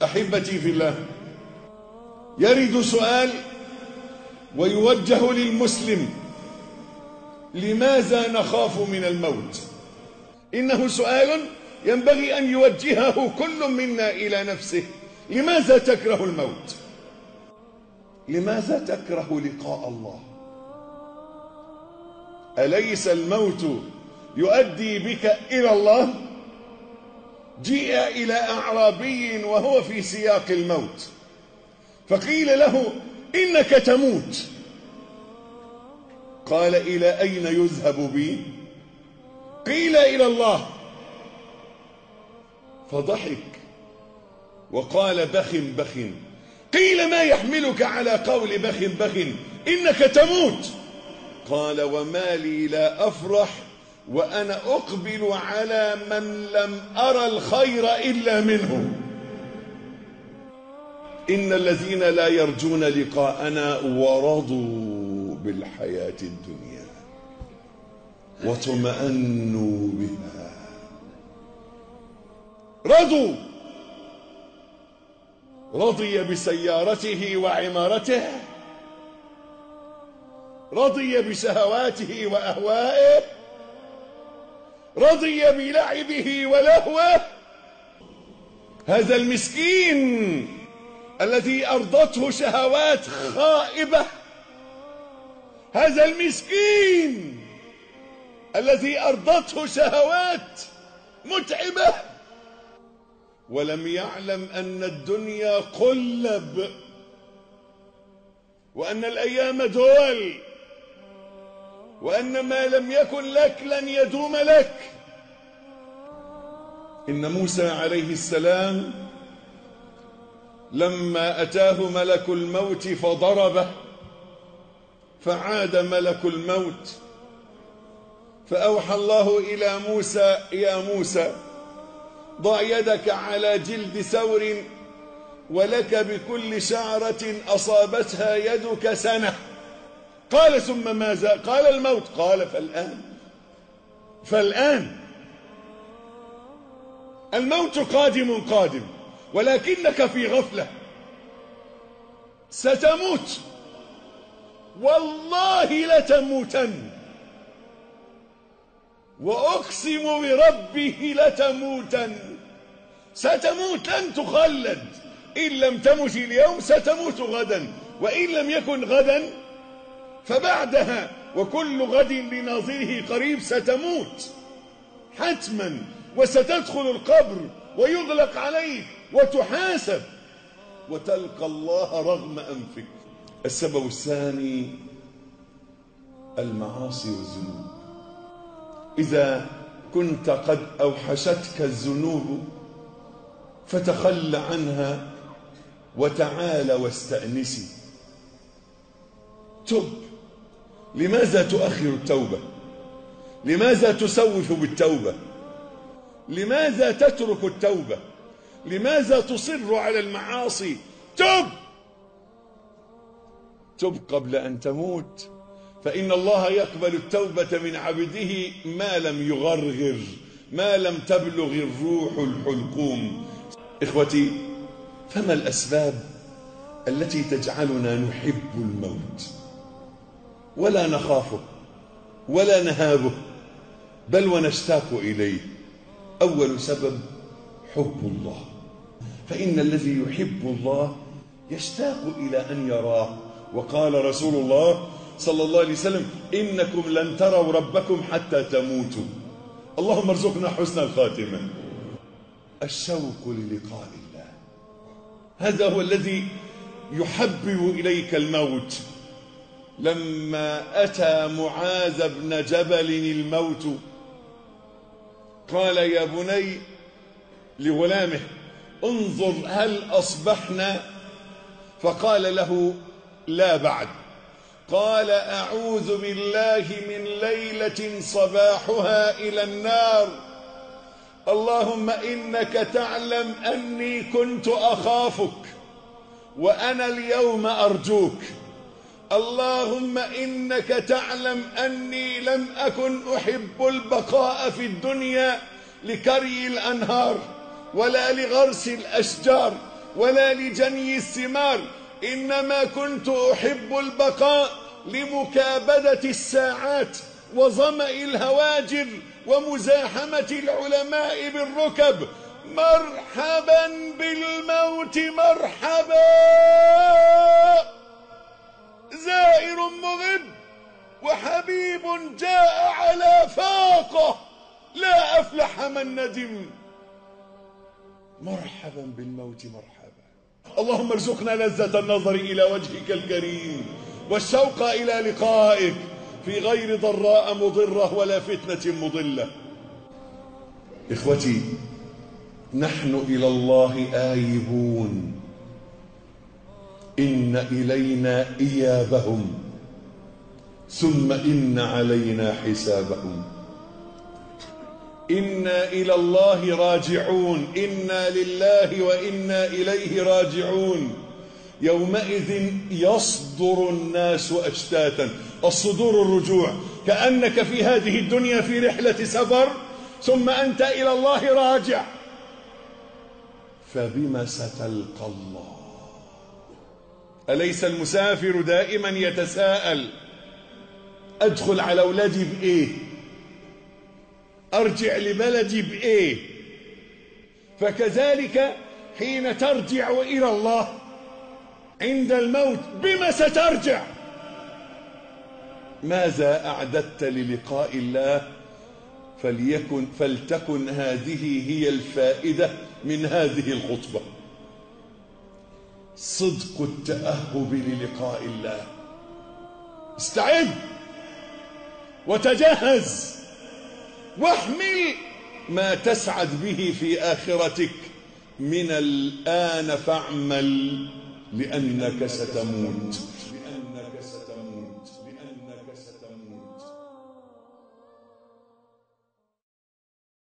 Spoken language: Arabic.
أحبتي في الله، يرد سؤال ويوجه للمسلم: لماذا نخاف من الموت؟ إنه سؤال ينبغي أن يوجهه كل منا إلى نفسه. لماذا تكره الموت؟ لماذا تكره لقاء الله؟ أليس الموت يؤدي بك إلى الله؟ جيء إلى أعرابي وهو في سياق الموت، فقيل له: إنك تموت. قال: إلى أين يذهب بي؟ قيل: إلى الله. فضحك وقال: بخ بخ. قيل: ما يحملك على قول بخ بخ؟ إنك تموت. قال: وما لي لا أفرح وأنا أقبل على من لم أرى الخير إلا منه. إن الذين لا يرجون لقاءنا ورضوا بالحياة الدنيا واطمأنوا بها. رضوا، رضي بسيارته وعمارته، رضي بشهواته وأهوائه، رضي بلعبه ولهوه. هذا المسكين الذي أرضته شهوات خائبة، هذا المسكين الذي أرضته شهوات متعبة، ولم يعلم أن الدنيا قلب، وأن الأيام دول، وأن ما لم يكن لك لن يدوم لك. إن موسى عليه السلام لما أتاه ملك الموت فضربه، فعاد ملك الموت، فأوحى الله إلى موسى: يا موسى، ضع يدك على جلد ثور ولك بكل شعرة أصابتها يدك سنة. قال: ثم ماذا؟ قال: الموت. قال: فالآن الموت قادم، ولكنك في غفلة. ستموت، والله لتموتن، وأقسم بربه لتموتن. ستموت، لن تخلد. إن لم تمت اليوم ستموت غدا، وإن لم يكن غدا فبعدها، وكل غد لناظره قريب. ستموت حتما، وستدخل القبر ويغلق عليك وتحاسب وتلقى الله رغم أنفك. السبب الثاني: المعاصي والذنوب. إذا كنت قد أوحشتك الذنوب فتخل عنها وتعال واستأنسي. تب. لماذا تؤخر التوبة؟ لماذا تسوف بالتوبة؟ لماذا تترك التوبة؟ لماذا تصر على المعاصي؟ تب، تب قبل أن تموت، فإن الله يقبل التوبة من عبده ما لم يغرغر، ما لم تبلغ الروح الحلقوم. إخوتي، فما الأسباب التي تجعلنا نحب الموت ولا نخافه ولا نهابه، بل ونشتاق إليه؟ أول سبب: حب الله. فإن الذي يحب الله يشتاق إلى أن يراه. وقال رسول الله صلى الله عليه وسلم: إنكم لن تروا ربكم حتى تموتوا. اللهم ارزقنا حسن الخاتمة. الشوق للقاء الله، هذا هو الذي يحبب إليك الموت. لما أتى معاذ بن جبل الموت قال: يا بني لغلامه: انظر هل أصبحنا؟ فقال له: لا بعد. قال: أعوذ بالله من ليلة صباحها إلى النار، اللهم إنك تعلم أني كنت أخافك وأنا اليوم أرجوك، اللهم إنك تعلم أني لم أكن أحب البقاء في الدنيا لكري الأنهار ولا لغرس الأشجار، ولا لجني الثمار، إنما كنت أحب البقاء لمكابدة الساعات وظمأ الهواجر ومزاحمة العلماء بالركب. مرحبا بالموت مرحبا، زائر مغب وحبيب جاء على فاقه، لا أفلح من ندم. مرحبا بالموت مرحبا. اللهم ارزقنا لذة النظر إلى وجهك الكريم والشوق إلى لقائك في غير ضراء مضرة ولا فتنة مضلة. إخوتي، نحن إلى الله آيبون، إن إلينا إيابهم ثم إن علينا حسابهم. إنا إلى الله راجعون، إنا لله وإنا إليه راجعون. يومئذ يصدر الناس أشتاتا، الصدور الرجوع، كأنك في هذه الدنيا في رحلة سفر ثم أنت إلى الله راجع. فبما ستلقى الله؟ أليس المسافر دائما يتساءل أدخل على أولادي بإيه؟ أرجع لبلدي بإيه؟ فكذلك حين ترجع إلى الله عند الموت بما سترجع؟ ماذا أعددت للقاء الله؟ فلتكن هذه هي الفائدة من هذه الخطبة، صدق التأهب للقاء الله. استعد وتجهز واحمل ما تسعد به في آخرتك. من الآن فاعمل لأنك ستموت.